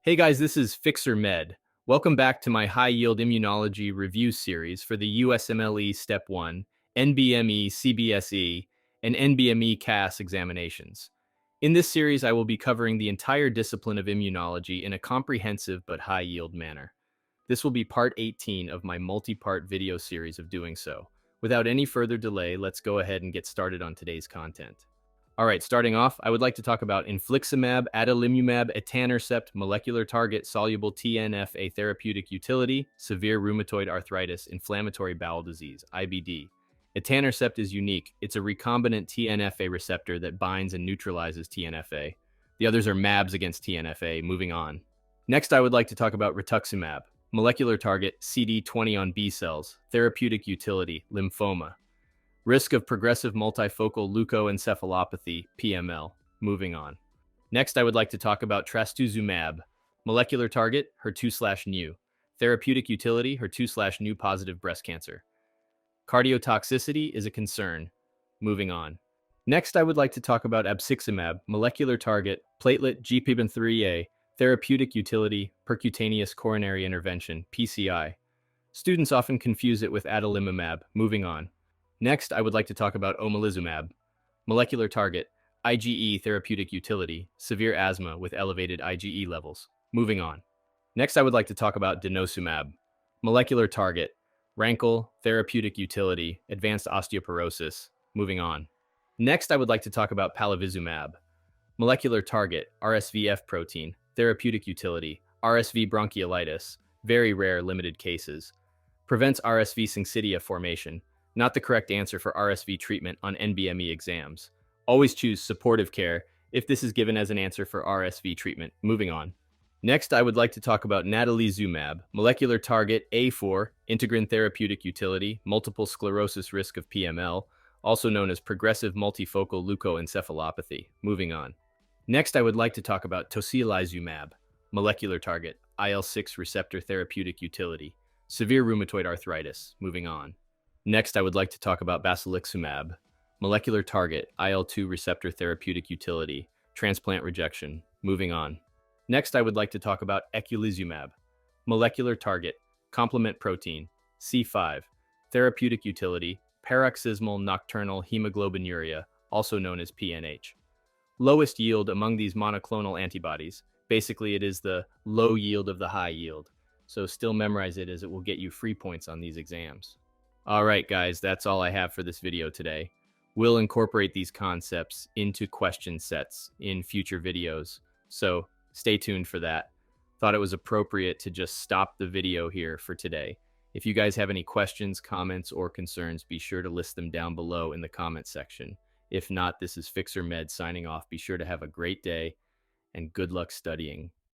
Hey guys, this is FixerMed. Welcome back to my high-yield immunology review series for the USMLE Step 1, NBME CBSE, and NBME CAS examinations. In this series, I will be covering the entire discipline of immunology in a comprehensive but high-yield manner. This will be part 18 of my multi-part video series of doing so. Without any further delay, let's go ahead and get started on today's content. All right, starting off, I would like to talk about infliximab, adalimumab, etanercept, molecular target, soluble TNF-A therapeutic utility, severe rheumatoid arthritis, inflammatory bowel disease, IBD. Etanercept is unique. It's a recombinant TNF-A receptor that binds and neutralizes TNF-A. The others are mAbs against TNF-A. Moving on. Next, I would like to talk about rituximab, molecular target, CD20 on B cells, therapeutic utility, lymphoma. Risk of progressive multifocal leukoencephalopathy, PML. Moving on. Next, I would like to talk about trastuzumab. Molecular target, HER2/neu. Therapeutic utility, HER2/neu positive breast cancer. Cardiotoxicity is a concern. Moving on. Next, I would like to talk about abciximab. Molecular target, platelet GPB3A. Therapeutic utility, percutaneous coronary intervention, PCI. Students often confuse it with adalimumab. Moving on. Next, I would like to talk about omalizumab. Molecular target, IgE therapeutic utility, severe asthma with elevated IgE levels. Moving on. Next, I would like to talk about denosumab. Molecular target, rankle therapeutic utility, advanced osteoporosis. Moving on. Next, I would like to talk about palivizumab. Molecular target, RSVF protein, therapeutic utility, RSV bronchiolitis, very rare limited cases. Prevents RSV syncytia formation. Not the correct answer for RSV treatment on NBME exams. Always choose supportive care if this is given as an answer for RSV treatment. Moving on. Next, I would like to talk about natalizumab, molecular target A4, integrin therapeutic utility, multiple sclerosis risk of PML, also known as progressive multifocal leukoencephalopathy. Moving on. Next, I would like to talk about tocilizumab, molecular target, IL-6 receptor therapeutic utility, severe rheumatoid arthritis. Moving on. Next, I would like to talk about basiliximab, molecular target, IL-2 receptor therapeutic utility, transplant rejection. Moving on. Next, I would like to talk about eculizumab, molecular target, complement protein, C5, therapeutic utility, paroxysmal nocturnal hemoglobinuria, also known as PNH. Lowest yield among these monoclonal antibodies. Basically, it is the low yield of the high yield. So still memorize it as it will get you free points on these exams. All right, guys, that's all I have for this video today. We'll incorporate these concepts into question sets in future videos, so stay tuned for that. Thought it was appropriate to just stop the video here for today. If you guys have any questions, comments, or concerns, be sure to list them down below in the comment section. If not, this is FixerMed signing off. Be sure to have a great day and good luck studying.